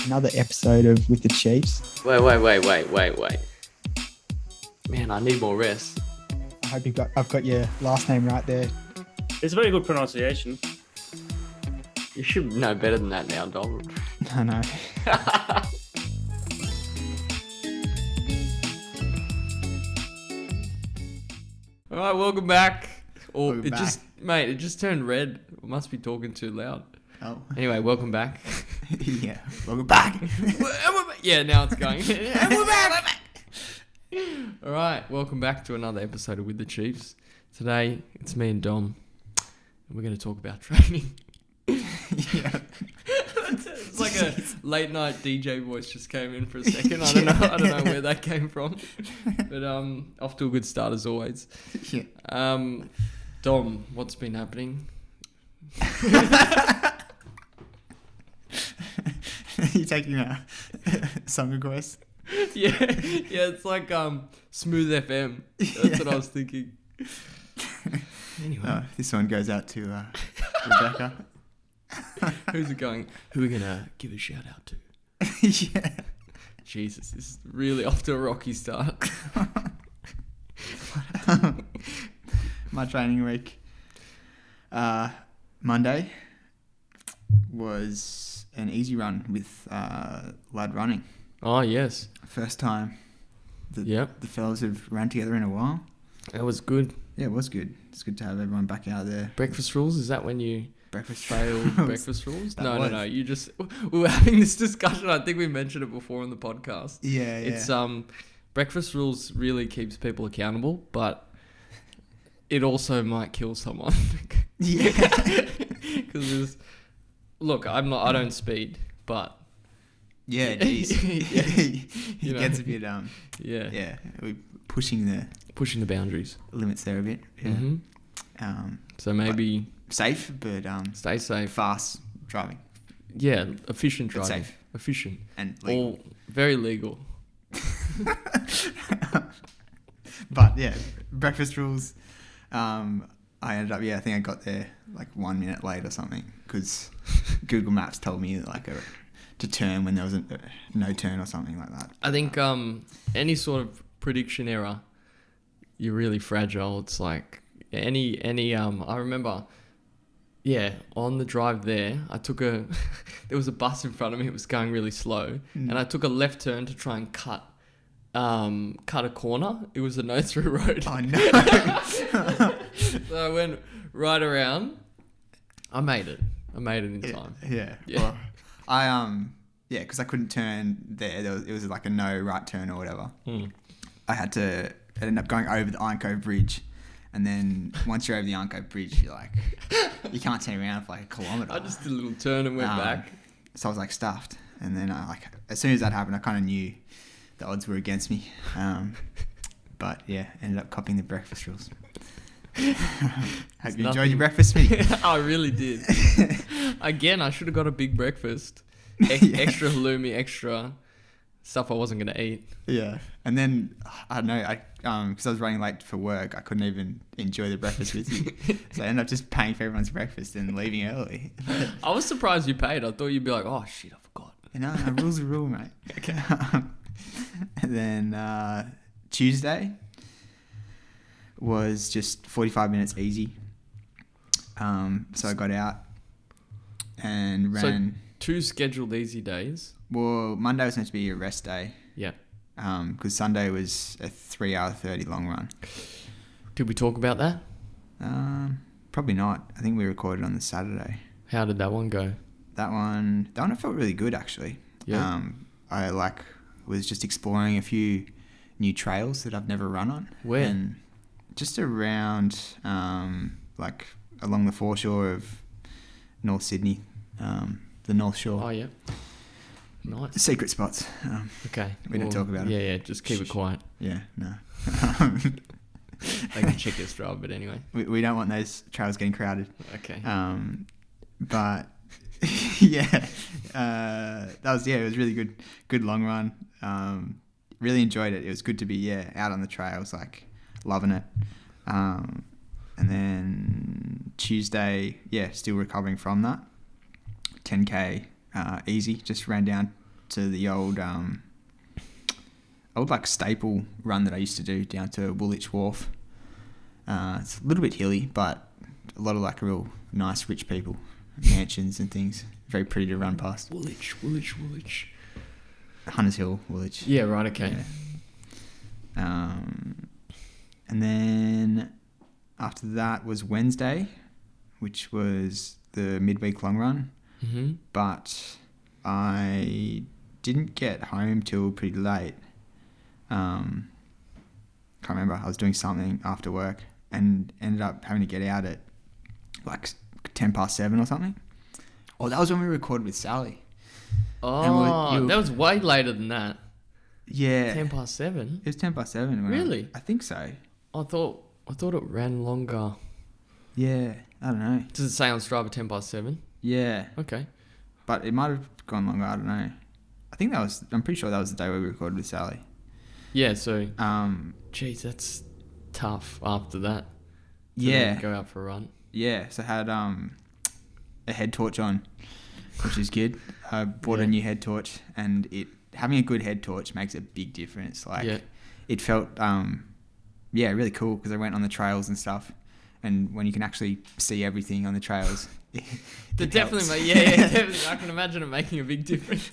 Another episode of With the Chiefs. Wait. Man, I need more rest. I hope I've got your last name right there. It's a very good pronunciation. You should know better than that now, Donald. I know. All right, welcome back. Welcome back. It just turned red. I must be talking too loud. Oh. Anyway, welcome back. Yeah, welcome back. Yeah, now it's going. And we're back. All right, welcome back to another episode of With the Chiefs. Today, it's me and Dom, and we're going to talk about training. Yeah. It's like a late night DJ voice just came in for a second. I don't know where that came from, but off to a good start as always. Yeah. Dom, what's been happening? You taking a song request? Yeah, it's like Smooth FM. That's what I was thinking. Anyway, This one goes out to Rebecca. who's it going? Who are we gonna give a shout out to? Yeah. Jesus, this is really off to a rocky start. My training week. Monday was an easy run with lad running. Oh yes, First time the fellas have run together in a while. that was good. Yeah, it was good. It's good to have everyone back out there. Breakfast rules, is that when you Breakfast failed rules. breakfast rules? That No. was. You just, we were having this discussion. I think we mentioned it before on the podcast. Yeah. It's breakfast rules really keeps people accountable, but it also might kill someone. Yeah. Because I don't speed, but Yeah, geez. You It know. gets a bit yeah, we're pushing the pushing the boundaries. limits there a bit. Yeah. Mm-hmm. So maybe Safe, but stay safe. fast driving Yeah, efficient But driving. safe. Efficient. and legal. All very legal. But yeah, breakfast rules. I ended up, I think I got there like 1 minute late or something because Google Maps told me to turn when there was a no turn or something like that. I think any sort of prediction error, you're really fragile. It's like any I remember, on the drive there, I took there was a bus in front of me. It was going really slow, and I took a left turn to try and cut a corner. It was a no through road. Oh no! So I went right around. I made it in time. Yeah. Yeah. Well, I because I couldn't turn there. It was like a no right turn or whatever. I ended up going over the Iron Cove Bridge, and then once you're over the Iron Cove Bridge, you can't turn around for like a kilometre. I just did a little turn and went back. So I was like stuffed, and then as soon as that happened, I kind of knew the odds were against me. But yeah, ended up copying the breakfast rules. Hope you enjoyed your breakfast, Smitty. I really did. Again, I should have got a big breakfast. Yeah. Extra halloumi, extra stuff I wasn't going to eat. Yeah, and then I don't know, because I was running late for work, I couldn't even enjoy the breakfast with you, so I ended up just paying for everyone's breakfast and leaving early. I was surprised you paid. I thought you'd be like, oh shit, I forgot. A rule's a rule, mate. Okay. And then Tuesday was just 45 minutes easy. So I got out and ran. 2 scheduled easy days. Well, Monday was meant to be a rest day. Yeah. Because Sunday was a 3 hour 30 long run. Did we talk about that? Probably not. I think we recorded on the Saturday. How did that one go? That one I felt really good actually. Yeah. I was just exploring a few new trails that I've never run on. Where? And just around along the foreshore of North Sydney, the North Shore. Oh yeah. Nice. Secret spots. Okay. We don't talk about it. Yeah. Just keep it quiet. Yeah, no. They can check your Strava, but anyway. We don't want those trails getting crowded. Okay. But yeah, it was really good long run. Really enjoyed it. It was good to be out on the trails, like loving it. And then Tuesday, still recovering from that. 10k easy, just ran down to the old like staple run that I used to do down to Woolwich Wharf. It's a little bit hilly, but a lot of like real nice rich people, mansions and things. Very pretty to run past. Woolwich. Hunters Hill, Woolwich. Yeah, right, okay. Yeah. And then after that was Wednesday, which was the midweek long run. Mm-hmm. But I didn't get home till pretty late. Can't remember. I was doing something after work and ended up having to get out at like 7:10 or something. Oh, that was when we recorded with Sally. Oh, that was way later than that. Yeah. 7:10? It was 7:10. Really? I think so. I thought it ran longer. Yeah. I don't know. Does it say on Strava 7:10? Yeah. Okay. But it might have gone longer. I don't know. I'm pretty sure that was the day where we recorded with Sally. Yeah, so, geez, that's tough after that. Yeah. To go out for a run. Yeah. So I had a head torch on, which is good. I bought a new head torch, and having a good head torch makes a big difference. Like, it felt, really cool because I went on the trails and stuff. And when you can actually see everything on the trails, I can imagine it making a big difference.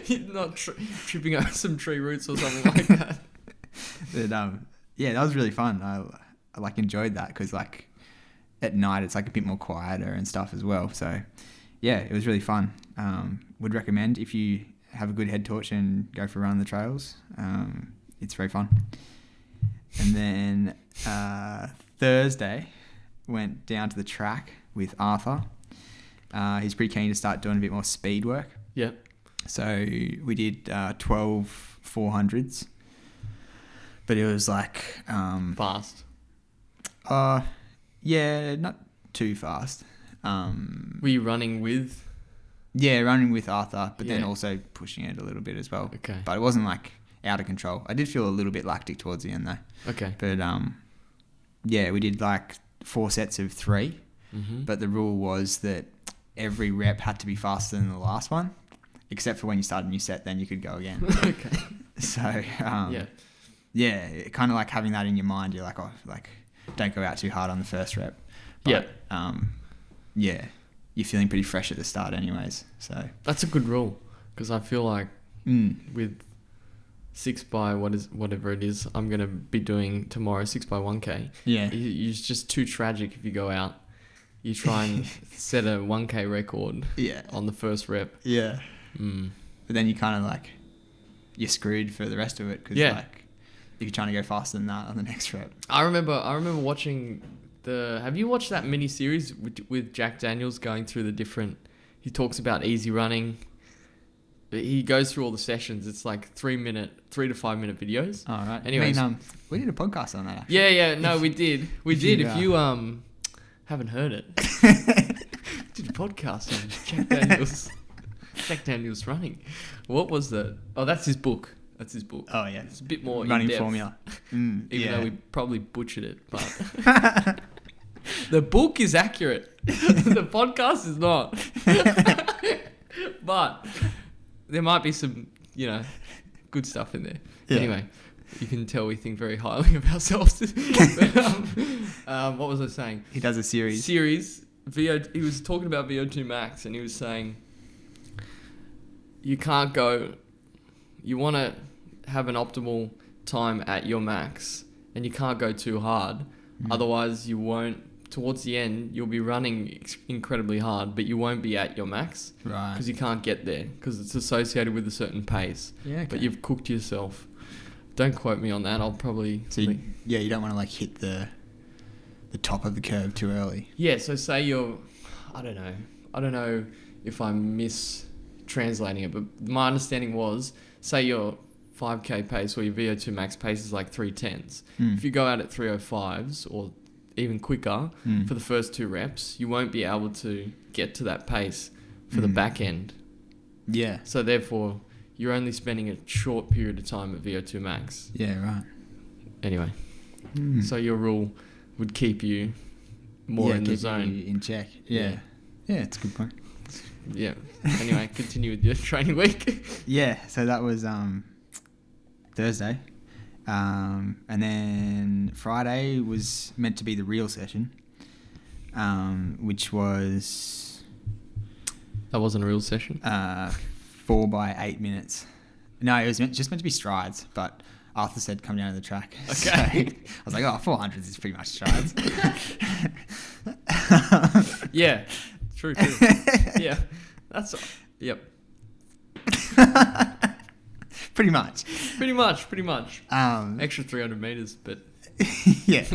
You're not tripping over some tree roots or something like that. But, that was really fun. I like enjoyed that because like at night it's like a bit more quieter and stuff as well. So yeah, it was really fun. Would recommend if you have a good head torch and go for a run on the trails. It's very fun. And then Thursday went down to the track with Arthur. He's pretty keen to start doing a bit more speed work. Yep. So we did 12 400s, but it was like fast. Yeah, not too fast. Were you running with? Yeah, running with Arthur, but then also pushing it a little bit as well. Okay. But it wasn't like out of control. I did feel a little bit lactic towards the end though. Okay. But we did like 4 sets of 3. Mm-hmm. But the rule was that every rep had to be faster than the last one, except for when you start a new set, then you could go again. Okay. So kind of like having that in your mind. You're like, don't go out too hard on the first rep. But, you're feeling pretty fresh at the start anyways. So that's a good rule because I feel like with 6x whatever it is I'm gonna be doing tomorrow, 6x1k. Yeah, it's just too tragic if you go out. You try and set a 1k record. Yeah. On the first rep. Yeah. Mm. But then you kind of like you're screwed for the rest of it because like if you're trying to go faster than that on the next rep. I remember watching have you watched that mini series with Jack Daniels going through the different? He talks about easy running. He goes through all the sessions. It's like 3 to 5 minute videos. All right. Anyways, we did a podcast on that. Actually. Yeah. No, we did. We did. If you haven't heard it, did a podcast on Jack Daniels. Jack Daniels running. What was that? Oh, that's his book. Oh yeah, it's a bit more running in-depth, formula. Even though we probably butchered it, but the book is accurate. The podcast is not. But there might be some, good stuff in there. Yeah. Anyway, you can tell we think very highly of ourselves. But, what was I saying? He does a series. He was talking about VO2 max, and he was saying you can't go. You want to have an optimal time at your max, and you can't go too hard. Otherwise, you won't. Towards the end, you'll be running incredibly hard, but you won't be at your max. Right. Because you can't get there, because it's associated with a certain pace. Yeah. Okay. But you've cooked yourself. Don't quote me on that. I'll probably... So, you don't want to, hit the top of the curve too early. Yeah, so say you're... I don't know if I'm mistranslating it, but my understanding was, say your 5K pace or your VO2 max pace is like 310s. If you go out at 305s or even quicker for the first 2 reps, you won't be able to get to that pace for the back end. Yeah. So therefore, you're only spending a short period of time at VO2 max. Yeah, right. Anyway, so your rule would keep you more in the zone. You in check. Yeah. Yeah, it's a good point. Yeah. Anyway, continue with your training week. Yeah, so that was Thursday. And then Friday was meant to be the real session, which was... That wasn't a real session? 4 by 8 minutes. No, it was just meant to be strides, but Arthur said come down to the track. Okay. So I was like, 400s is pretty much strides. Yeah, true. Yeah, that's... Yep. Pretty much. Pretty much. Um, Extra 300 meters, but... yeah.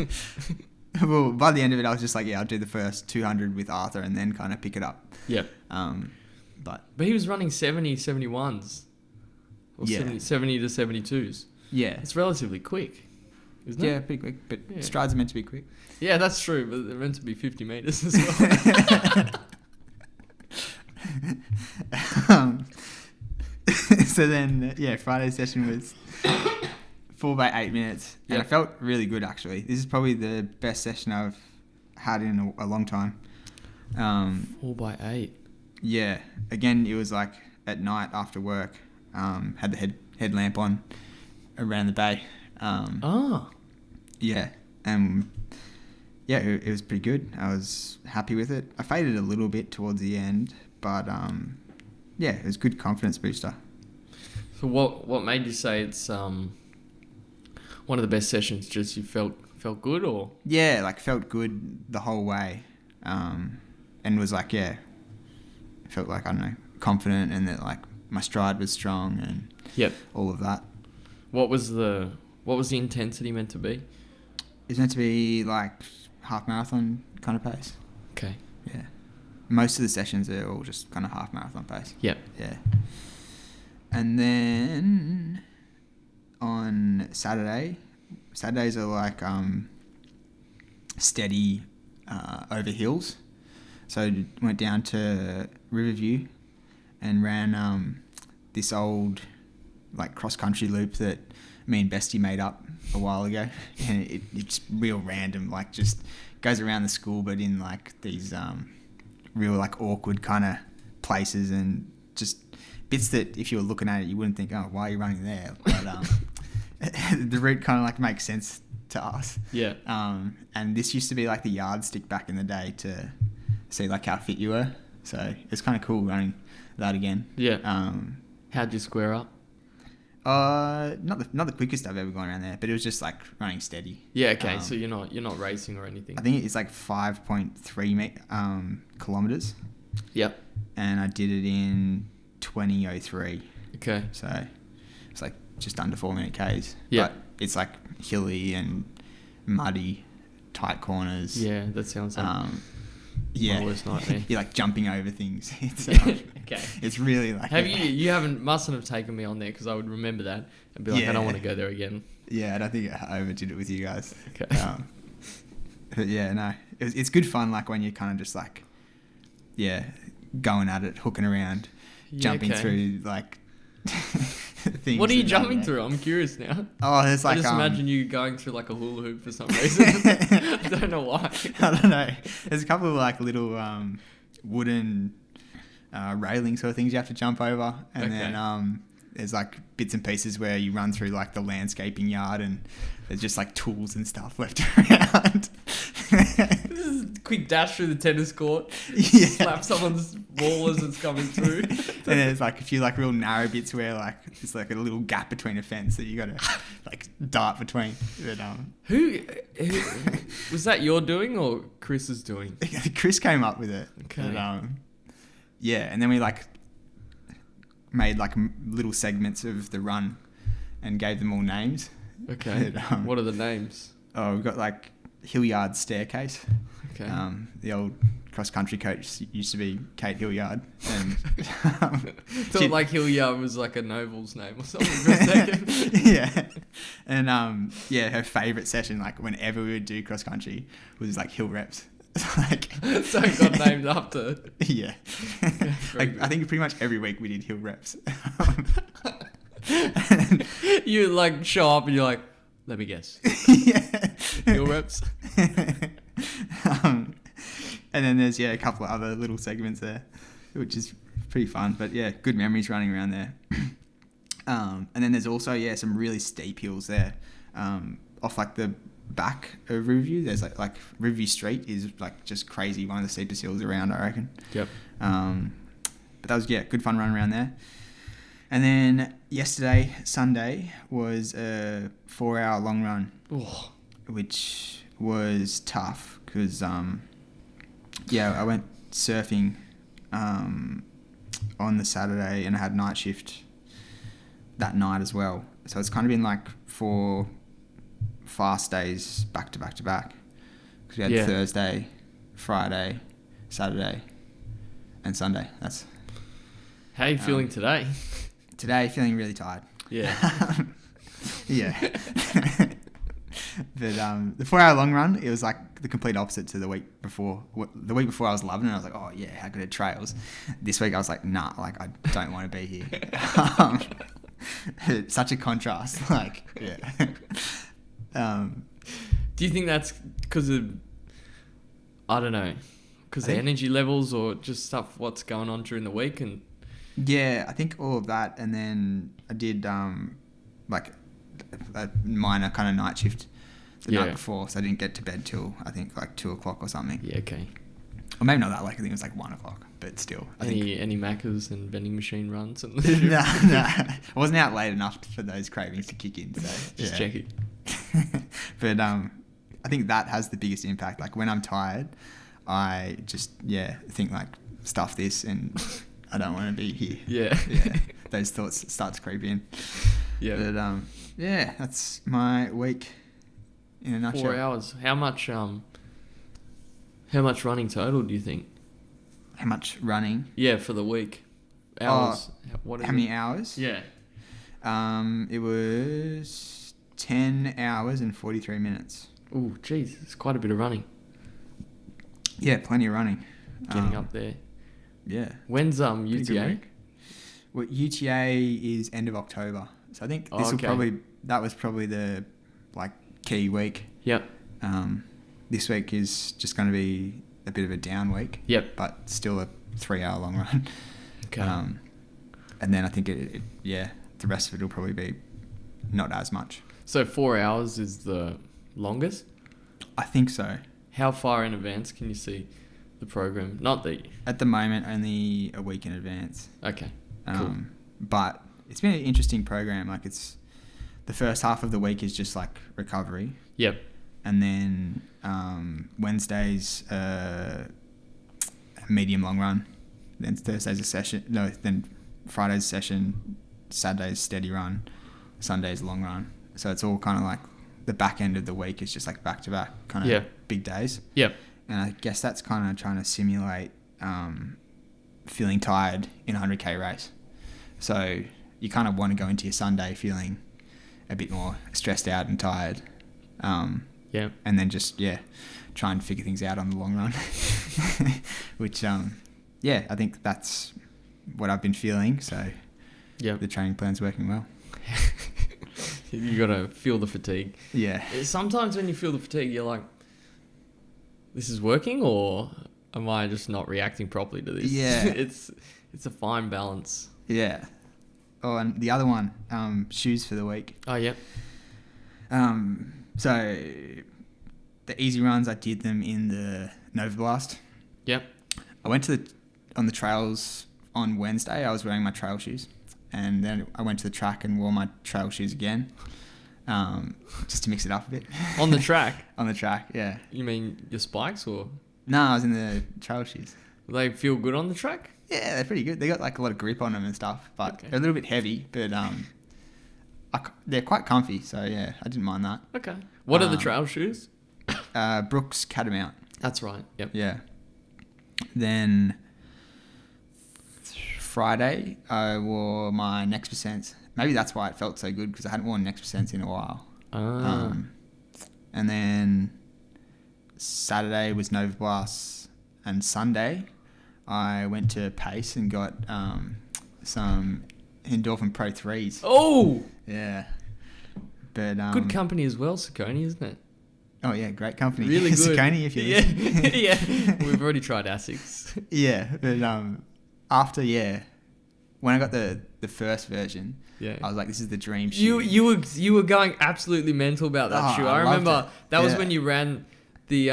Well, by the end of it, I was just like, I'll do the first 200 with Arthur and then kind of pick it up. Yeah. But he was running 71s. Or Yeah. 70 to 72s. yeah. It's relatively quick, isn't Yeah, it? pretty quick. But Yeah. strides are meant to be quick. Yeah, that's true, but they're meant to be 50 meters as well. So then, Friday's session was 4 by 8 minutes. And Yep. I felt really good, actually. This is probably the best session I've had in a long time. 4 by 8. Yeah. Again, it was like at night after work. Had the headlamp on around the bay. Yeah. It was pretty good. I was happy with it. I faded a little bit towards the end, but it was good confidence booster. So what made you say it's one of the best sessions? Just you felt good, or? Yeah, like felt good the whole way, and was like felt like, I don't know, confident, and that like my stride was strong and Yep. all of that. What was the intensity meant to be? It's meant to be like half marathon kind of pace. Okay. Yeah. Most of the sessions are all just kind of half marathon pace. Yep. Yeah. And then on Saturdays are like steady over hills. So went down to Riverview and ran this old like cross country loop that me and Bestie made up a while ago, and it's real random, like just goes around the school but in like these real like awkward kind of places, and just bits that if you were looking at it you wouldn't think, oh, why are you running there? But the route kind of like makes sense to us. Yeah. And this used to be like the yardstick back in the day to see like how fit you were, so it's kind of cool running that again. Yeah. How'd you square up? Not the quickest I've ever gone around there, but it was just like running steady. Yeah. Okay. So you're not racing or anything. I think it's like 5.3 kilometers, Yep. and I did it in 20:03. Okay. So it's like just under 4-minute Ks. Yeah. But it's like hilly and muddy, tight corners. Yeah, that sounds like yeah. my worst nightmare. You're like jumping over things. It's Okay. it's really like mustn't have taken me on there, because I would remember that and be like, I don't want to go there again. Yeah, I don't think I overdid it with you guys. Okay. But yeah, no, it's good fun. Like when you're kind of just like, going at it, hooking around, jumping through like things. What are you jumping through? I'm curious now. Oh, there's like I just imagine you going through like a hula hoop for some reason. I don't know why. I don't know. There's a couple of like little wooden railing sort of things you have to jump over, and then there's like bits and pieces where you run through like the landscaping yard, and there's just like tools and stuff left around. This is a quick dash through the tennis court. Yeah. Slap someone's ball as it's coming through. And there's like a few like real narrow bits where like it's like a little gap between a fence that you got to like dart between. But Who was that? Your doing or Chris's doing? Chris came up with it. Okay. But, and then we like made like little segments of the run and gave them all names. Okay. But, what are the names? Oh, we've got like Hilliard Staircase. Okay. The old cross-country coach used to be Kate Hilliard. And Thought like Hilliard was like a noble's name or something for a second. Yeah. And her favourite session, like whenever we would do cross-country, was like hill reps. Like, so it got named after. Yeah. Okay, Like, I think pretty much every week we did hill reps. You like show up and you're like, let me guess. Yeah. Hill reps. And then there's a couple of other little segments there, which is pretty fun. But yeah, good memories running around there. And then there's also some really steep hills there, off like the back of Riverview. There's like Riverview Street is like just crazy, one of the steepest hills around, I reckon. Yep. But that was good fun run around there. And then yesterday, Sunday, was a 4-hour long run, which was tough because I went surfing on the Saturday and I had night shift that night as well. So it's kind of been like 4 fast days back to back to back because we had Thursday, Friday, Saturday, and Sunday. How are you feeling today? Today, feeling really tired. Yeah. Yeah. But the 4-hour long run, it was like the complete opposite to the week before. The week before I was loving it. I was like, oh yeah, how good are trails. This week I was like, nah, like I don't want to be here. It's such a contrast. Like, yeah. Do you think that's because of, I don't know, because of energy levels or just what's going on during the week? And yeah, I think all of that. And then I did like a minor kind of night shift the night before, so I didn't get to bed till I think like 2 o'clock or something. Yeah, okay. Or maybe not that late. I think it was like 1 o'clock, but still. Any Maccas and vending machine runs? And no, I wasn't out late enough for those cravings to kick in. So just check it. But I think that has the biggest impact. Like when I'm tired, I just think like stuff this and I don't want to be here. Yeah. Those thoughts start to creep in. Yeah. But that's my week in a nutshell. 4 hours. How much running total do you think? How much running? Yeah, for the week. Hours. How many hours? Yeah. It was 10 hours and 43 minutes. Oh, geez, it's quite a bit of running. Yeah, plenty of running. Getting up there. Yeah. When's UTA? Well, UTA is end of October, so I think that was probably the like key week. Yep. This week is just going to be a bit of a down week. Yep. But still a 3-hour long run. Okay. And then I think the rest of it will probably be not as much. So 4 hours is the longest? I think so. How far in advance can you see the program? Not that... At the moment, only a week in advance. Okay, cool. But it's been an interesting program. Like the first half of the week is just like recovery. Yep. And then Wednesday's a medium long run. Then Thursday's a session. No, then Friday's a session. Saturday's steady run. Sunday's a long run. So it's all kind of like the back end of the week is just like back to back kind of big days. Yep. And I guess that's kind of trying to simulate feeling tired in a 100k race. So you kind of want to go into your Sunday feeling a bit more stressed out and tired. Yeah. And then just, try and figure things out on the long run. Which, I think that's what I've been feeling. So the training plan's working well. You got to feel the fatigue. Yeah. Sometimes when you feel the fatigue, you're like, this is working, or am I just not reacting properly to this? Yeah. It's a fine balance. Yeah. Oh, and the other one, shoes for the week. Oh, yeah. So the easy runs, I did them in the Nova Blast. Yep. I went on the trails on Wednesday. I was wearing my trail shoes. And then I went to the track and wore my trail shoes again, just to mix it up a bit. On the track? On the track, yeah. You mean your spikes or? No, I was in the trail shoes. They feel good on the track? Yeah, they're pretty good. They got like a lot of grip on them and stuff, but they're a little bit heavy. But they're quite comfy, so yeah, I didn't mind that. Okay. What are the trail shoes? Brooks Catamount. That's right. Yep. Yeah. Then Friday, I wore my Next Percents. Maybe that's why it felt so good, because I hadn't worn Next Percents in a while. And then Saturday was Nova Blast, and Sunday I went to Pace and got some Endorphin Pro 3s. Oh! Yeah. But good company as well, Saucony, isn't it? Oh yeah, great company. Really good. Saucony, if you yeah. We've already tried Asics. Yeah, but after, when I got the first version, Yeah. I was like, this is the dream shoe. You were going absolutely mental about that shoe. I loved remember it. that was Yeah. when you ran the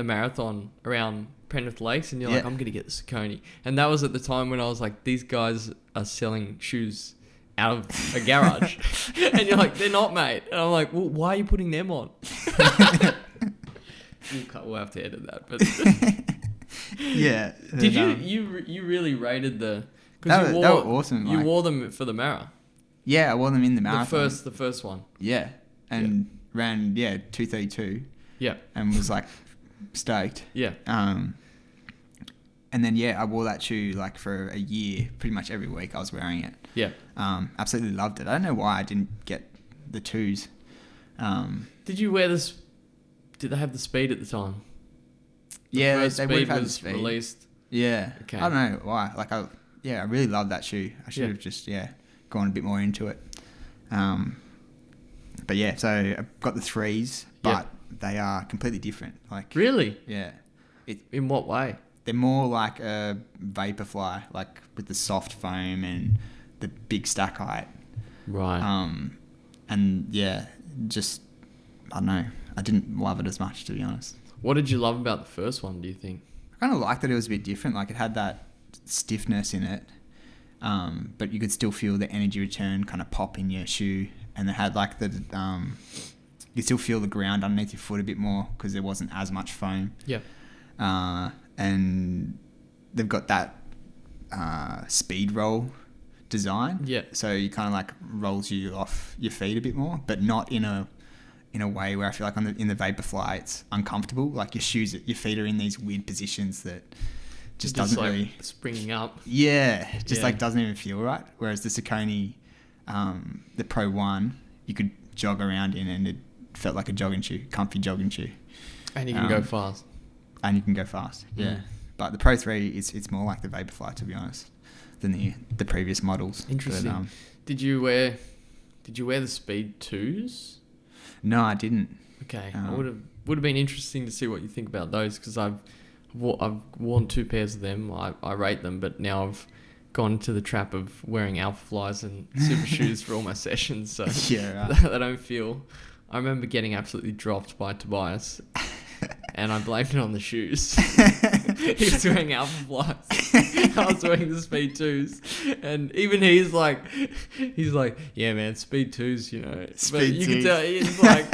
marathon around Penrith Lakes, and you're like, Yeah. I'm gonna get the Saucony. And that was at the time when I was like, these guys are selling shoes out of a garage. And you're like, they're not, mate. And I'm like, well, why are you putting them on? We'll have to edit that. But Yeah. did And, you really rated the? They were awesome. You like- wore them for the Mara. Yeah, I wore them in the marathon. The first one. Yeah. And ran, 2:32 Yeah. and was like stoked. Yeah. And then, I wore that shoe like for a year, pretty much every week I was wearing it. Yeah. Absolutely loved it. I don't know why I didn't get the 2s. Did you wear this? Did they have the speed at the time? Yeah, First they would have speed had the was speed. released. Yeah. Okay. I don't know why. Like, I really love that shoe. I should Yeah. have just, gone a bit more into it. But so I've got the 3s, but they are completely different. Like, Really? yeah. In what way? They're more like a Vaporfly, like with the soft foam and the big stack height. Right. And just, I don't know. I didn't love it as much, to be honest. What did you love about the first one, do you think? I kind of liked that it was a bit different. Like, it had that stiffness in it, but you could still feel the energy return kind of pop in your shoe. And they had like you could still feel the ground underneath your foot a bit more because there wasn't as much foam. Yeah. And they've got that speed roll design. Yeah. So you kind of like rolls you off your feet a bit more, but not in a way where I feel like in the Vaporfly it's uncomfortable. Like your feet are in these weird positions that just doesn't like really springing up. Yeah, just Yeah. like doesn't even feel right. Whereas the Saucony, the Pro 1, you could jog around in and it felt like a jogging shoe, comfy jogging shoe. And you can go fast. And you can go fast, yeah. Mm. But the Pro 3, it's more like the Vaporfly, to be honest, than the previous models. Interesting. But, Did you wear the Speed 2s? no, I didn't. Okay. Um, would have been interesting to see what you think about those, because I've worn 2 pairs of them. I rate them, but now I've gone into the trap of wearing Alpha Flies and super shoes for all my sessions, so Yeah, right. I don't feel. I remember getting absolutely dropped by Tobias, and I blamed it on the shoes. He was wearing Alpha Flies. I was wearing the Speed 2s, and even he's like, yeah, man, Speed 2s, you know. But Speed you can 2s. tell he's like,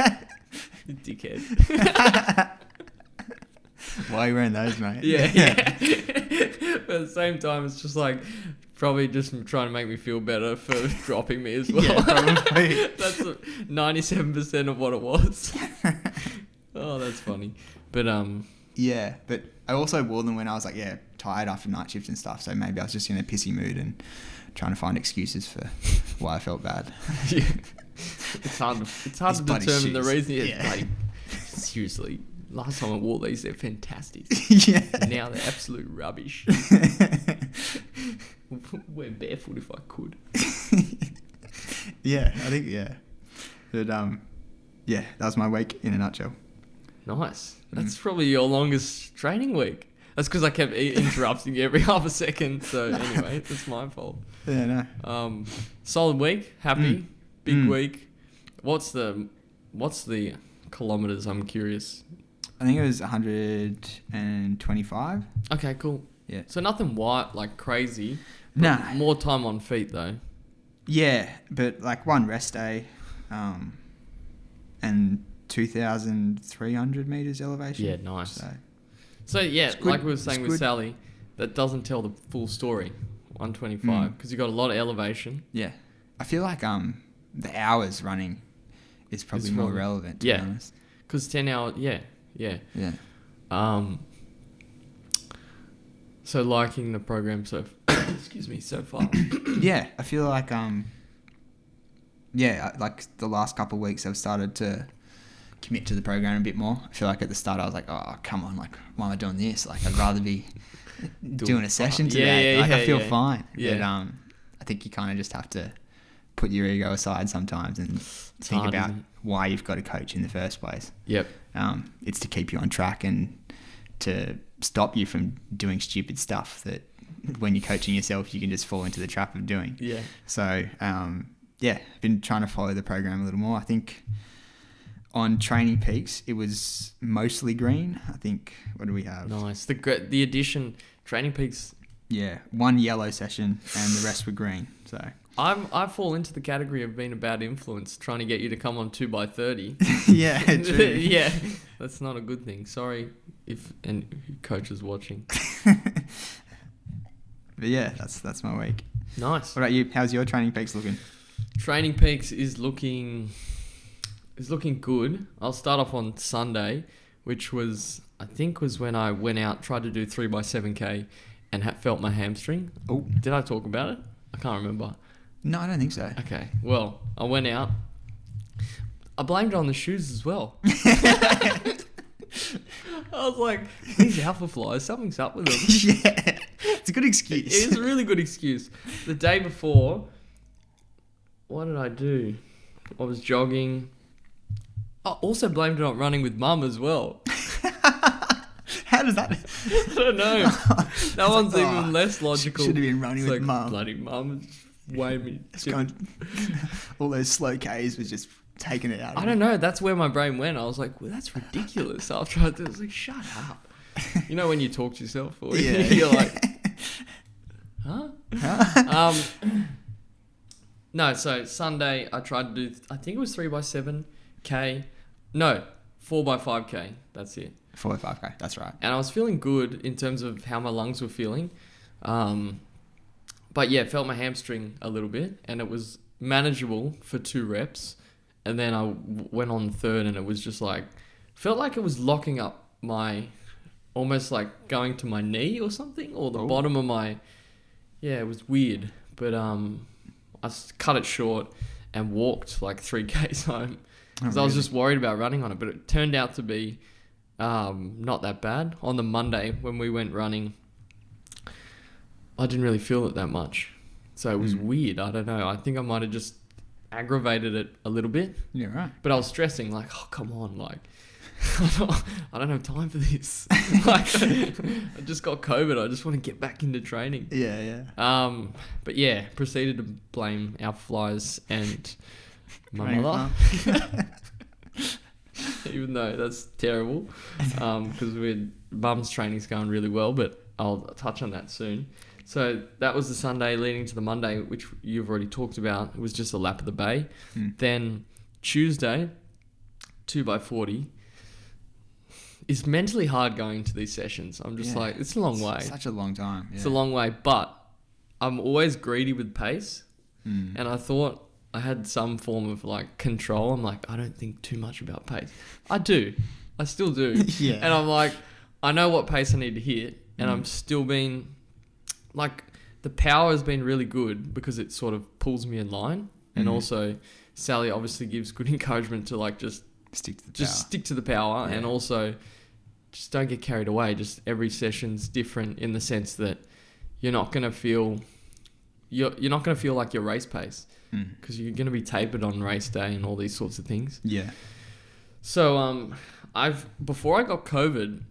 you dickhead. Why are you wearing those, mate? Yeah. But at the same time, it's just like probably just trying to make me feel better for dropping me as well. Yeah, probably. That's 97% of what it was. Oh, that's funny. But Yeah, but I also wore them when I was like, tired after night shift and stuff. So maybe I was just in a pissy mood and trying to find excuses for why I felt bad. yeah. It's hard to These bloody determine the shoes. reason. Yeah. Yeah. Like, seriously, last time I wore these, they're fantastic. Yeah. Now they're absolute rubbish. Wear barefoot if I could. Yeah, I think, But, that was my week in a nutshell. Nice. That's probably your longest training week. That's because I kept interrupting you every half a second. So anyway, that's my fault. Yeah, no. Solid week. Happy. Big Mm. week. What's the kilometers? I'm curious. I think it was 125. Okay, cool. Yeah. So nothing like crazy. Nah. More time on feet though. Yeah, but like one rest day, and 2,300 meters elevation. Yeah, nice. So So yeah, It's good. like we were saying It's with good. Sally, that doesn't tell the full story. 125 because you got a lot of elevation. yeah, I feel like the hours running is probably It's more probably- relevant. To yeah. be honest. Because 10 hours, yeah. Yeah. So liking the program so far. Yeah, I feel like like the last couple of weeks I've started to commit to the program a bit more. I feel like at the start I was like, oh come on, like why am I doing this? Like I'd rather be doing a session today. Yeah, I feel yeah. fine. Yeah. But I think you kind of just have to put your ego aside sometimes and think hard, about isn't it? why you've got a coach in the first place. Yep. It's to keep you on track and to stop you from doing stupid stuff that when you're coaching yourself, you can just fall into the trap of doing. Yeah. So, been trying to follow the program a little more. I think on Training Peaks, it was mostly green. I think, what do we have? Nice. The addition, Training Peaks. Yeah, one yellow session and the rest were green. So I fall into the category of being a bad influence, trying to get you to come on 2x30. yeah, true. Yeah, that's not a good thing. Sorry if any coach is watching. But yeah, that's my week. Nice. What about you? How's your Training Peaks looking? Training Peaks is looking good. I'll start off on Sunday, which was when I went out, tried to do 3x7K and felt my hamstring. Oh, did I talk about it? I can't remember. no, I don't think so. Okay, well, I went out. I blamed it on the shoes as well. I was like, these alpha flies, something's up with them. Yeah, it's a good excuse. It is a really good excuse. The day before, what did I do? I was jogging. I also blamed it on running with mum as well. How does that? I don't know. That one's even less logical. Should have been running It's with like, mum. bloody mum. Way me. All those slow Ks was just taking it out. I don't know. That's where my brain went. I was like, well, that's ridiculous. After I was like, shut up. You know when you talk to yourself? Or Yeah. You're like, huh? No, so Sunday I tried to do, I think it was 3x7K. No, 4x5K. That's it. 4 or 5K, that's right. And I was feeling good in terms of how my lungs were feeling. But yeah, felt my hamstring a little bit and it was manageable for 2 reps. And then I went on the third and it was just like, felt like it was locking up almost like going to my knee or something, or the bottom of my, yeah, it was weird. But I cut it short and walked like 3Ks home because I was just worried about running on it. But it turned out to be not that bad. On the Monday when we went running, I didn't really feel it that much. So it was weird. I don't know. I think I might have just aggravated it a little bit. Yeah, right. But I was stressing like, oh, come on. Like, I don't have time for this. Like, I just got COVID. I just want to get back into training. Yeah. But yeah, proceeded to blame our flies and my Training mother. Even though that's terrible, because mum's training's going really well, but I'll touch on that soon. So that was the Sunday leading to the Monday, which you've already talked about. It was just a lap of the bay. Then Tuesday, 2x40. It's mentally hard going to these sessions. I'm just like, it's a long way. Such a long time. Yeah. It's a long way, but I'm always greedy with pace. And I thought I had some form of like control. I'm like, I don't think too much about pace. I do. I still do. Yeah. And I'm like, I know what pace I need to hit. And I'm still being like, the power has been really good because it sort of pulls me in line. And also Sally obviously gives good encouragement to like just stick to the power. And also just don't get carried away. Just every session's different in the sense that you're not going to feel like your race pace because you're going to be tapered on race day and all these sorts of things. Yeah. So before I got COVID,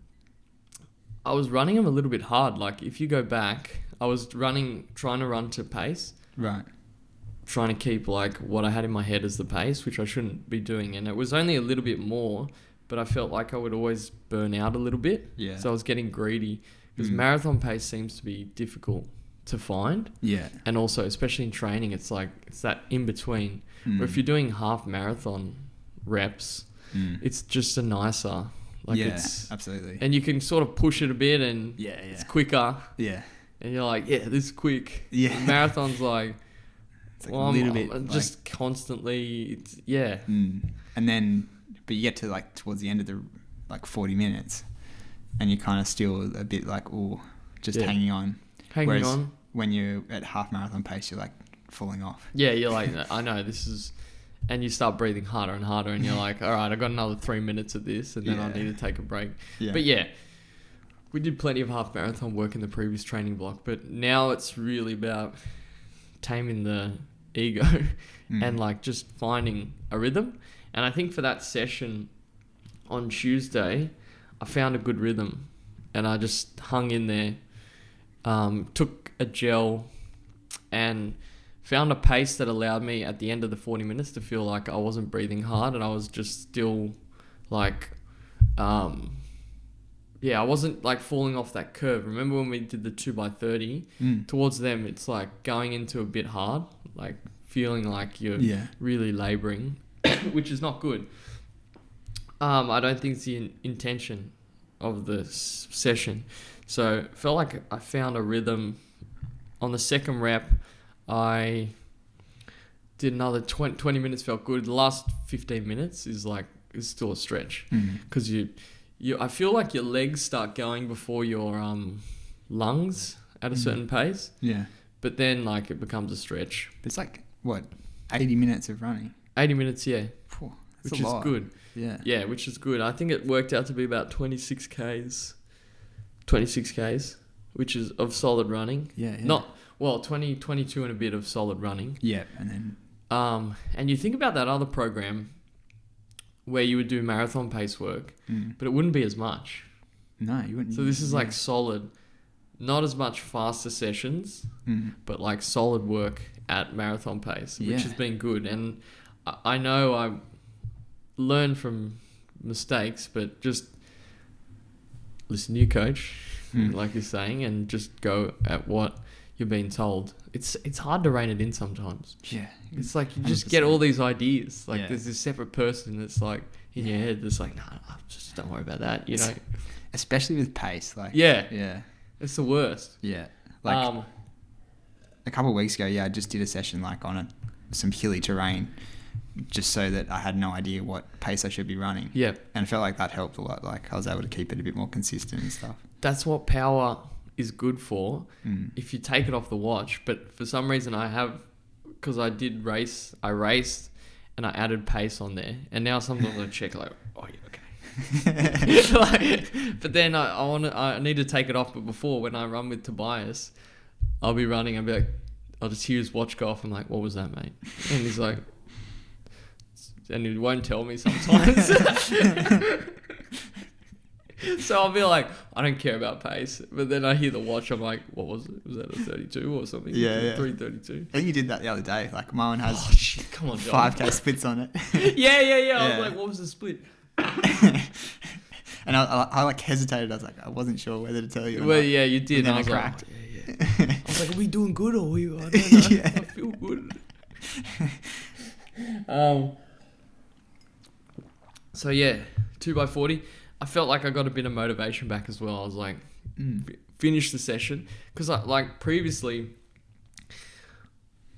I was running them a little bit hard. Like if you go back, I was trying to run to pace. Right. Trying to keep like what I had in my head as the pace, which I shouldn't be doing. And it was only a little bit more, but I felt like I would always burn out a little bit. Yeah. So I was getting greedy because marathon pace seems to be difficult to find. Yeah. And also, especially in training, it's that in between. Where if you're doing half marathon reps, it's just a nicer. Like it's absolutely. And you can sort of push it a bit and it's quicker. Yeah. And you're like, yeah, this is quick. Yeah. Marathon's like, it's like a little bit I'm just constantly, And then, but you get to like towards the end of the like 40 minutes and you're kind of still a bit like, just hanging on. Hanging on. When you're at half marathon pace, you're like falling off. Yeah, you're like, I know this is, and you start breathing harder and harder and you're like, all right, I've got another 3 minutes of this and then I need to take a break. Yeah. But yeah, we did plenty of half marathon work in the previous training block, but now it's really about taming the ego and like just finding a rhythm. And I think for that session on Tuesday, I found a good rhythm and I just hung in there. Took a gel and found a pace that allowed me at the end of the 40 minutes to feel like I wasn't breathing hard and I was just still like, I wasn't like falling off that curve. Remember when we did the 2x30? Towards them, it's like going into a bit hard, like feeling like you're really laboring, which is not good. I don't think it's the intention of the session. So felt like I found a rhythm. On the second rep, I did another 20 minutes, felt good. The last 15 minutes is still a stretch because I feel like your legs start going before your lungs at a certain pace. Yeah. But then like it becomes a stretch. It's like, what, 80 minutes of running? 80 minutes, yeah. Phew, which is good. Yeah. Yeah, which is good. I think it worked out to be about 26 Ks, which is of solid running. Yeah. 22 and a bit of solid running. Yeah, and then... and you think about that other program where you would do marathon pace work, but it wouldn't be as much. No, you wouldn't. So this is like solid, not as much faster sessions, but like solid work at marathon pace, which has been good. And I know I learn from mistakes, but just listen to your coach, like you're saying, and just go at what you're being told. It's hard to rein it in sometimes. Yeah. It's like you just get all these ideas. Like there's this separate person that's like in your head that's like, nah, just don't worry about that, you know. Especially with pace, like yeah, it's the worst. Yeah, like a couple of weeks ago, I just did a session like on some hilly terrain, just so that I had no idea what pace I should be running. Yeah, and I felt like that helped a lot. Like I was able to keep it a bit more consistent and stuff. That's what power is good for if you take it off the watch. But for some reason because I raced and I added pace on there, and now sometimes I check like, oh yeah, okay. But then I need to take it off. But before, when I run with Tobias, I'll be running, I'll just hear his watch go off. I'm like, what was that, mate? And he's like, and he won't tell me sometimes. So I'll be like, I don't care about pace. But then I hear the watch, I'm like, what was it? Was that a 32 or something? Yeah. 3:32. I think you did that the other day. Like mine has come on, John. 5K splits on it. Yeah. I was like, what was the split? And I like hesitated. I was like, I wasn't sure whether to tell you. Well, yeah, you did. And then I was cracked. Like, yeah. I was like, are we doing good or I don't know. I feel good. So yeah, 2x40. I felt like I got a bit of motivation back as well. I was like, finish the session. Because previously,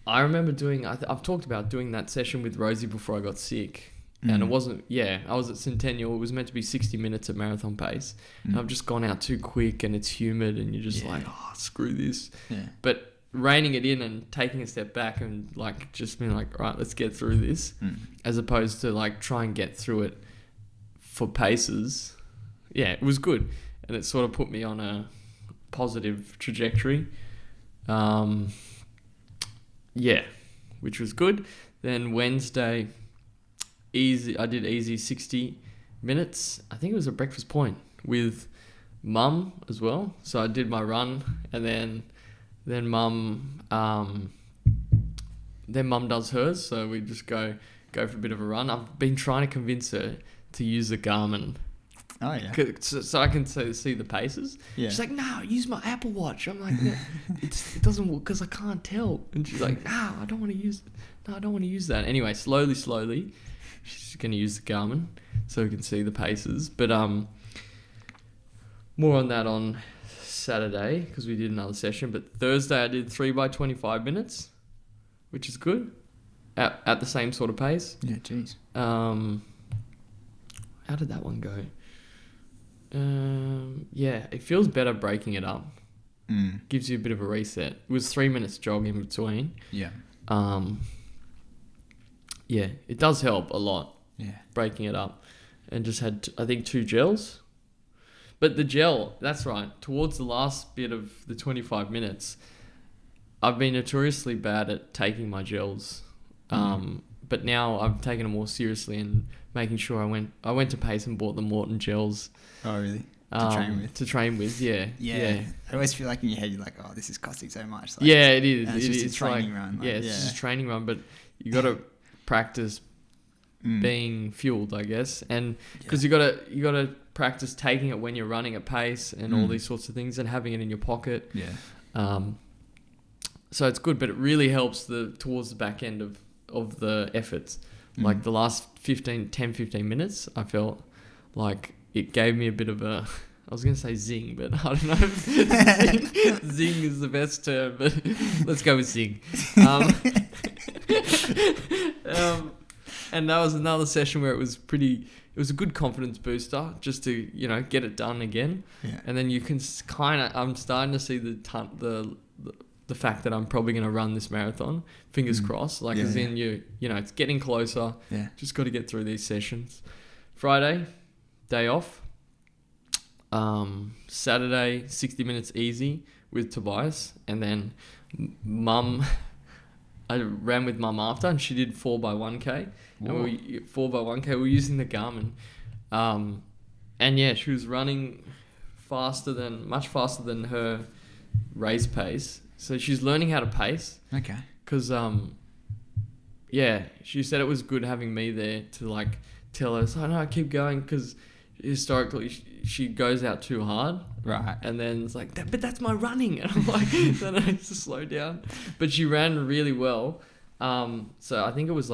I remember doing, I've talked about doing that session with Rosie before I got sick. And it wasn't, I was at Centennial. It was meant to be 60 minutes at marathon pace. And I've just gone out too quick and it's humid and you're just like, oh, screw this. Yeah. But reining it in and taking a step back and like just being like, all right, let's get through this. As opposed to like try and get through it for paces. Yeah, it was good. And it sort of put me on a positive trajectory. Which was good. Then Wednesday, I did easy 60 minutes. I think it was a breakfast point with Mum as well. So I did my run and then Mum does hers. So we just go for a bit of a run. I've been trying to convince her to use the Garmin. Oh yeah. So I can see the paces. Yeah. She's like, no, use my Apple Watch. I'm like, no, it doesn't work because I can't tell. And she's like, no, I don't want to use it. No, I don't want to use that. Anyway, slowly, she's going to use the Garmin so we can see the paces. But more on that on Saturday because we did another session. But Thursday I did 3x25 minutes, which is good at the same sort of pace. Yeah, jeez. How did that one go? It feels better breaking it up. Gives you a bit of a reset. It was 3 minutes jog in between. Yeah. It does help a lot. Yeah. Breaking it up. And just had, I think, 2 gels. But the gel, that's right. Towards the last bit of the 25 minutes, I've been notoriously bad at taking my gels. But now I've taken it more seriously and making sure I went to Pace and bought the Morton gels. Oh, really? To train with. Yeah. I always feel like in your head you're like, oh, this is costing so much. Like, Yeah, it is. and it's It just a is training like, run. Like, yeah, it's just a training run, but you got to practice being fueled, I guess, and because you gotta practice taking it when you're running at pace and all these sorts of things, and having it in your pocket. Yeah. So it's good, but it really helps towards the back end of the efforts. Like the last 10, 15 minutes, I felt like it gave me a bit of a, I was going to say zing, but I don't know if zing is the best term, but let's go with zing. And that was another session where it was a good confidence booster just to, get it done again. Yeah. And then you can I'm starting to see the fact that I'm probably going to run this marathon, fingers crossed, it's getting closer. Yeah. Just got to get through these sessions. Friday, day off. Saturday, 60 minutes easy with Tobias. And then I ran with mum after, and she did 4x1K. Whoa. And 4x1K, we were using the Garmin. And yeah, she was running much faster than her race pace. So she's learning how to pace. Okay. Because, she said it was good having me there to tell her, so no, keep going, because historically she goes out too hard. Right. And then it's like, but that's my running. And I'm like, then I need to slow down. But she ran really well. So I think it was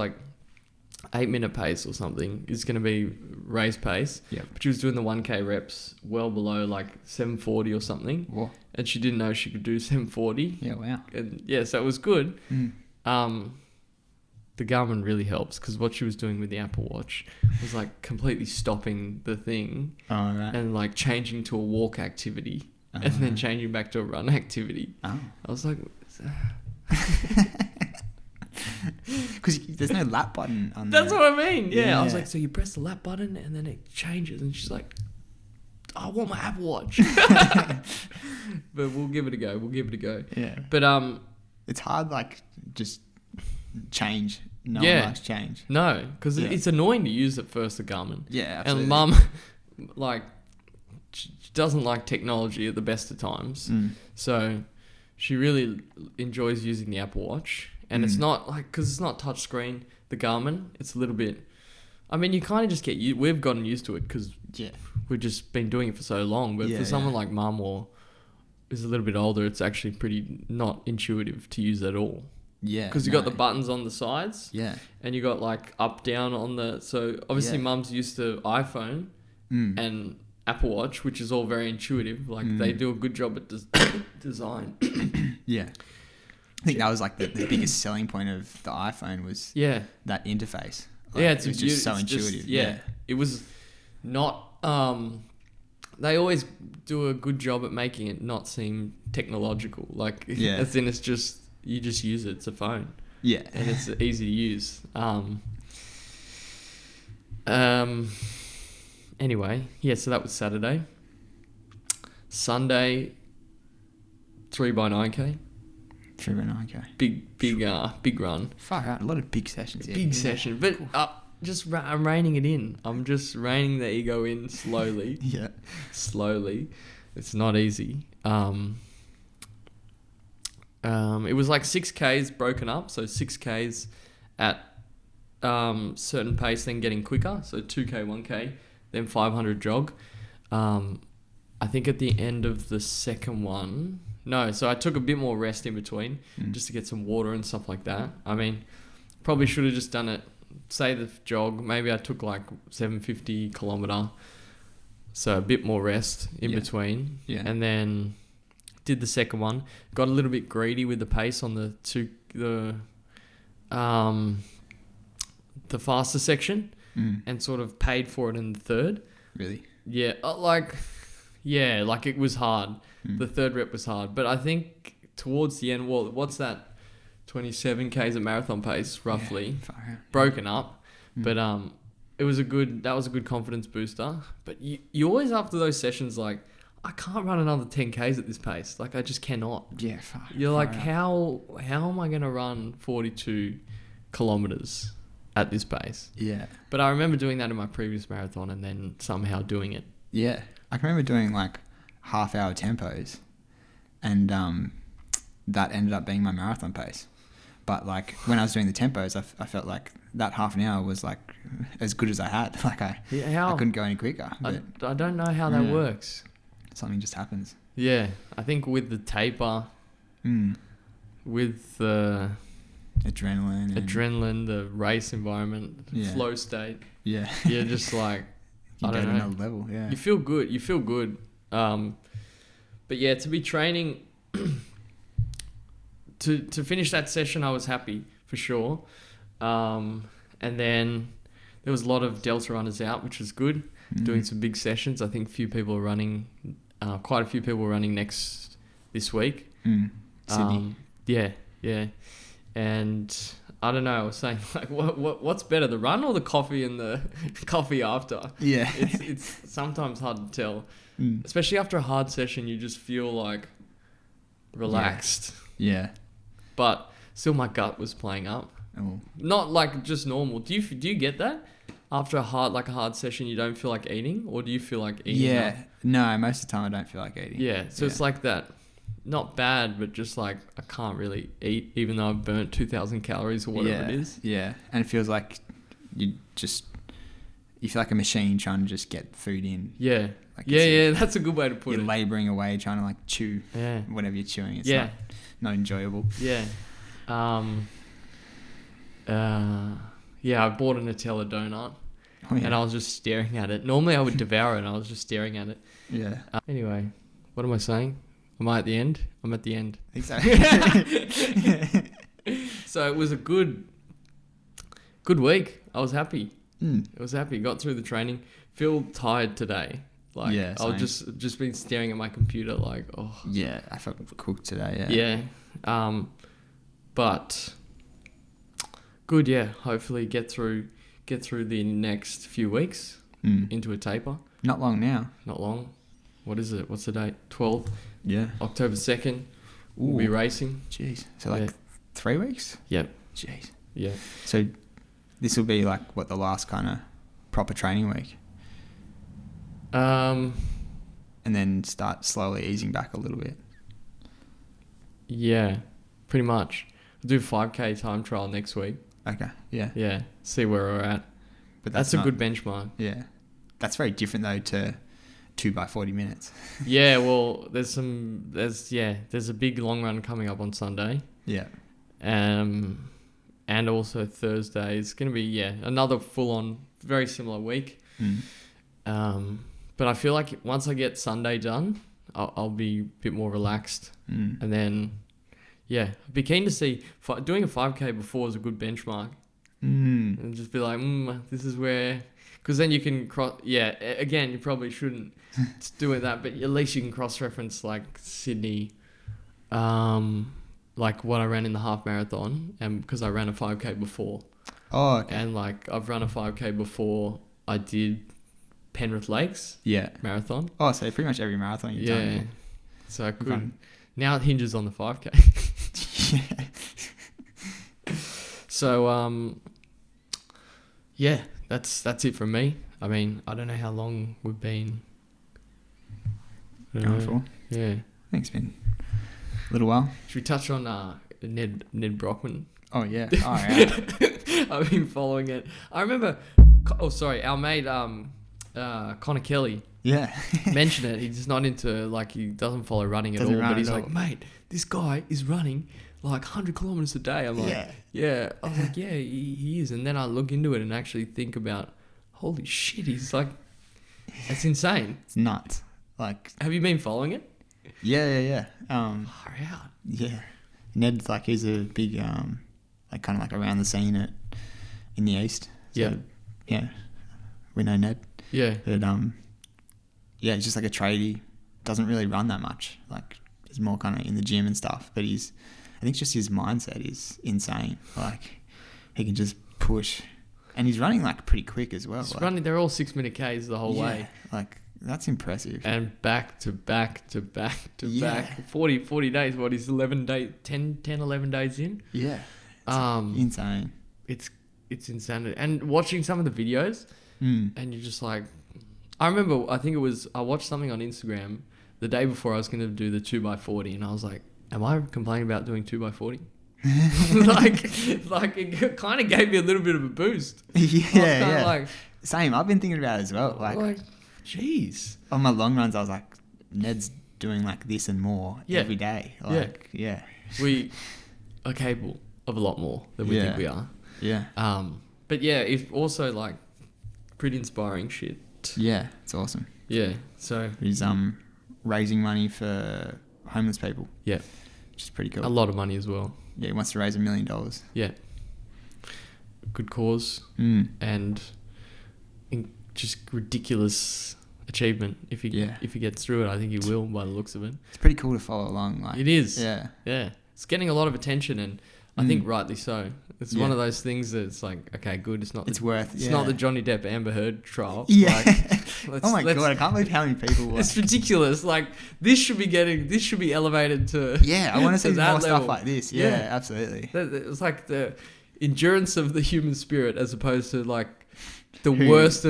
8-minute pace or something is going to be race pace. Yeah. But she was doing the 1K reps well below 740 or something. Whoa. And she didn't know she could do 740. Yeah, wow. And so it was good. The Garmin really helps, because what she was doing with the Apple Watch was completely stopping the thing and changing to a walk activity and then changing back to a run activity. I was like... Because there's no lap button on there. That's what I mean. Yeah. I was like, so you press the lap button and then it changes. And she's like, I want my Apple Watch. But we'll give it a go. Yeah. But it's hard, just change. No one likes change. No, because it's annoying to use at first, the Garmin. Yeah, absolutely. And mum, she doesn't like technology at the best of times. So she really enjoys using the Apple Watch. And it's not because it's not touch screen, the Garmin, it's a little bit, I mean, you kind of just we've gotten used to it because we've just been doing it for so long. But for someone like mum or is a little bit older, it's actually pretty not intuitive to use at all. Yeah. Because you got the buttons on the sides. Yeah. And you got up, down on so obviously mum's used to iPhone and Apple Watch, which is all very intuitive. They do a good job at design. Yeah. I think that was the biggest selling point of the iPhone was that interface. It was just so intuitive. It was not... they always do a good job at making it not seem technological. As in it's just... You just use it. It's a phone. Yeah. And it's easy to use. Anyway, so that was Saturday. Sunday, 3x9K. 3x9K. Big run. Far out. A lot of big sessions. Big session. But I'm reining it in. I'm just reining the ego in slowly. Slowly. It's not easy. It was 6Ks broken up. So 6Ks at certain pace, then getting quicker. So 2K, 1K, then 500 jog. I think at the end of the second one... No, so I took a bit more rest in between just to get some water and stuff like that. I mean, probably should have just done it, say the jog, maybe I took 750 kilometre, so a bit more rest in between. Yeah. And then did the second one, got a little bit greedy with the pace on the faster section and sort of paid for it in the third. Really? Yeah, it was hard. The third rep was hard. But I think towards the end, what's that? 27 Ks at marathon pace, roughly. Yeah, broken up. But that was a good confidence booster. But you always, after those sessions, I can't run another 10 Ks at this pace. I just cannot. Yeah, You're how am I going to run 42 kilometers at this pace? Yeah. But I remember doing that in my previous marathon and then somehow doing it. Yeah. I can remember doing like half-hour tempos, and that ended up being my marathon pace. But like when I was doing the tempos, I felt like that half an hour was like as good as I had. Like I couldn't go any quicker. But I don't know how that works. something just happens. Yeah, I think with the taper, with the Adrenaline, the race environment, the Yeah. flow state, yeah, you're just like, you I go don't to know. another level. Yeah, You feel good. But yeah, to be training, to finish that session, I was happy for sure. And then there was a lot of Delta runners out, which was good. Doing some big sessions. I think quite a few people are running this week. Sydney. Yeah. And I don't know, I was saying like what's better, the run or the coffee and the coffee after? Yeah, It's sometimes hard to tell. Especially after a hard session, you just feel like relaxed. Yeah. But still my gut was playing up. Oh. Not like just normal. Do you get that? After a hard session, you don't feel like eating, or do you feel like eating? Yeah. No, most of the time I don't feel like eating. Yeah. So it's like that. Not bad, but just like I can't really eat, even though I've burnt 2,000 calories or whatever it is. Yeah, and it feels like you feel like a machine trying to just get food in. Yeah. Like Yeah. That's a good way to put you're it. labouring away trying to like chew Yeah. whatever you're chewing. It's Yeah. not enjoyable. Yeah. Yeah, I bought a Nutella donut Oh, yeah. and I was just staring at it. Normally I would devour it and I was just staring at it. Yeah. Anyway, what am I saying? Am I at the end? I'm at the end. Exactly. So it was a good week. I was happy. Mm. I was happy. Got through the training. Feel tired today. Like Yeah, I was same. just been staring at my computer like, oh. Yeah, I felt cooked today. Yeah. Yeah. But good, yeah. Hopefully get through the next few weeks into a taper. Not long now. Not long. What is it? What's the date? 12th. Yeah. October 2nd. We'll be racing. Jeez. So like 3 weeks? Yep. Jeez. Yeah. So this will be like the last kind of proper training week, and then start slowly easing back a little bit. Yeah. Pretty much. I'll do 5K time trial next week. Okay. Yeah. Yeah. See where we're at. But That's a good benchmark. Yeah. That's very different though to 2 by 40 minutes. Yeah. Well, there's a big long run coming up on Sunday. Yeah. And also Thursday is going to be, another full on, very similar week. But I feel like once I get Sunday done, I'll be a bit more relaxed. And then, I'd be keen to see, doing a 5K before is a good benchmark. And just be like, this is where, because then you can again, you probably shouldn't do it that, but at least you can cross-reference like Sydney, like what I ran in the half marathon, and because I ran a 5K before. Oh, okay. And like I've run a 5K before I did Penrith Lakes marathon. Oh, so pretty much every marathon you've done. So I could. Now it hinges on the 5K. So that's it from me. I mean, I don't know how long we've been Going for. Yeah. I think it's been a little while. Should we touch on Ned Brockman? Oh yeah. Oh yeah. I've been following it. I remember. Our mate Connor Kelly. Yeah. mentioned it. He's just not into, like, he doesn't follow running at all. But he's like, mate, this guy is running like 100 kilometers a day. I'm like, yeah. I was like, yeah, he is. And then I look into it and actually think about, holy shit, he's like, that's insane. It's nuts. Like, have you been following it? Yeah. Far out. Yeah. Ned's like, he's a big, like kind of like around the scene in the East. So, yeah. We know Ned. Yeah. But, yeah, he's just like a tradie. Doesn't really run that much. Like, he's more kind of in the gym and stuff. But I think just his mindset is insane. Like, he can just push. And he's running like pretty quick as well. He's running, they're all 6-minute Ks the whole way. Like, that's impressive. And back to back to back to back. 40 days. What, he's 11 days, 10, 11 days in? Yeah. Insane. It's insanity. And watching some of the videos, and you're just like, I remember, I watched something on Instagram the day before I was going to do the 2x40, and I was like, am I complaining about doing 2x40? like it kind of gave me a little bit of a boost. Yeah. Like, Same. I've been thinking about it as well. Like, jeez. on my long runs, I was like, Ned's doing like this and more every day. Like, yeah. We are capable of a lot more than we think we are. Yeah. But yeah, if also like pretty inspiring shit. Yeah, it's awesome. Yeah. So he's raising money for homeless people. Yeah. Which is pretty cool. A lot of money as well. Yeah, he wants to raise $1 million. Yeah. Good cause. And just ridiculous achievement. If he gets through it, I think he will by the looks of it. It's pretty cool to follow along. Like, it is. Yeah. Yeah. It's getting a lot of attention, and I think rightly so. It's one of those things that it's like, okay, good. It's not the Johnny Depp Amber Heard trial. Yeah. Like, oh my god, I can't believe how many people. It's ridiculous. Like this should be elevated to. Yeah, I want to see more level. stuff like this. Yeah, absolutely. It's like the endurance of the human spirit, as opposed to like the worst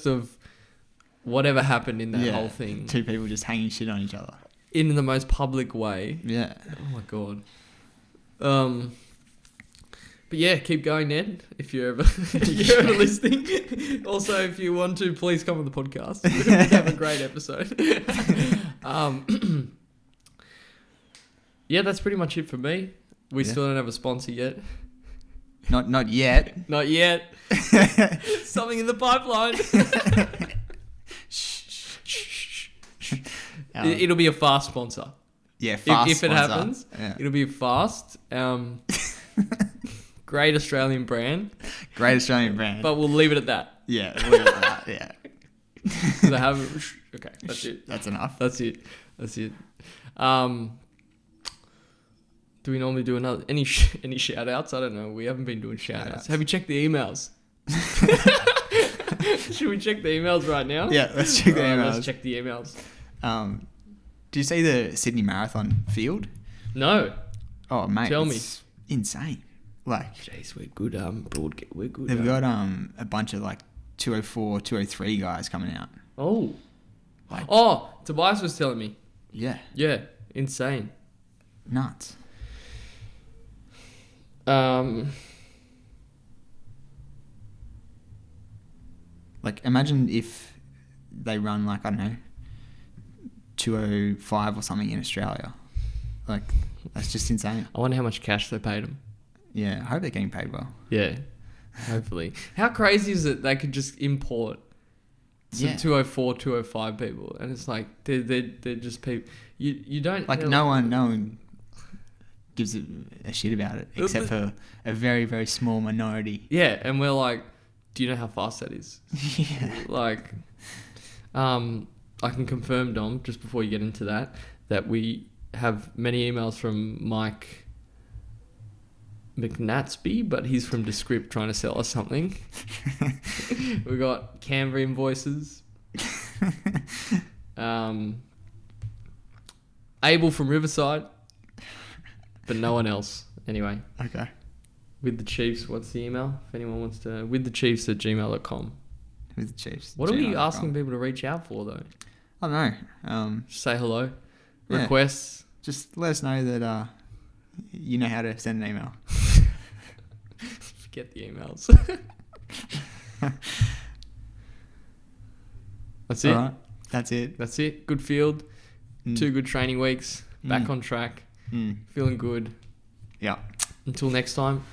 of whatever happened in that whole thing. Two people just hanging shit on each other in the most public way. Yeah. Oh my god. But yeah, keep going, Ned. If you're ever listening. Also, if you want to, please come on the podcast. We have a great episode. Yeah, that's pretty much it for me. We still don't have a sponsor yet. Not yet. Not yet. Something in the pipeline. It'll be a fast sponsor. Yeah, fast if it sponsor. happens, it'll be fast. Great Australian brand. Great Australian brand. But we'll leave it at that. Yeah, we'll leave it at that. Yeah. They have okay, that's it. That's enough. That's it. Do we normally do any shout outs? I don't know. We haven't been doing shout outs. Have you checked the emails? Should we check the emails right now? Yeah, let's check the emails. Let's check the emails. Do you see the Sydney Marathon field? No. Oh, mate. Tell me. Insane. Like, jeez, we're good. We're good. They've got a bunch of like 204, 203 guys coming out. Oh. Like, Tobias was telling me. Yeah. Yeah. Insane. Nuts. Like, imagine if they run like, I don't know, 205 or something in Australia. Like, that's just insane. I wonder how much cash they paid them. Yeah, I hope they're getting paid well. Yeah, hopefully. How crazy is it they could just import some 204, 205 people, and it's like they're just people. You don't like no one gives a shit about it except for a very, very small minority. Yeah, and we're like, do you know how fast that is? Yeah. Like, I can confirm, Dom, just before you get into that we have many emails from Mike McNatsby, but he's from Descript trying to sell us something. We got Canberra invoices. Abel from Riverside, but no one else. Anyway. Okay. With the Chiefs, what's the email? If anyone wants to, withthechiefs@gmail.com. With the Chiefs. What are we asking people to reach out for though? I don't know. Just say hello. Yeah. Requests. Just let us know that you know how to send an email. Forget the emails. That's it. All right. That's it. Good field. 2 good training weeks. Back on track. Feeling good. Yeah. Until next time.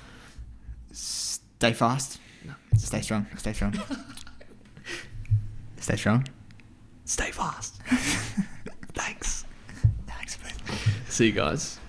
Stay fast. No. Stay strong. Stay strong. Stay strong. Stay fast. Thanks. See you guys.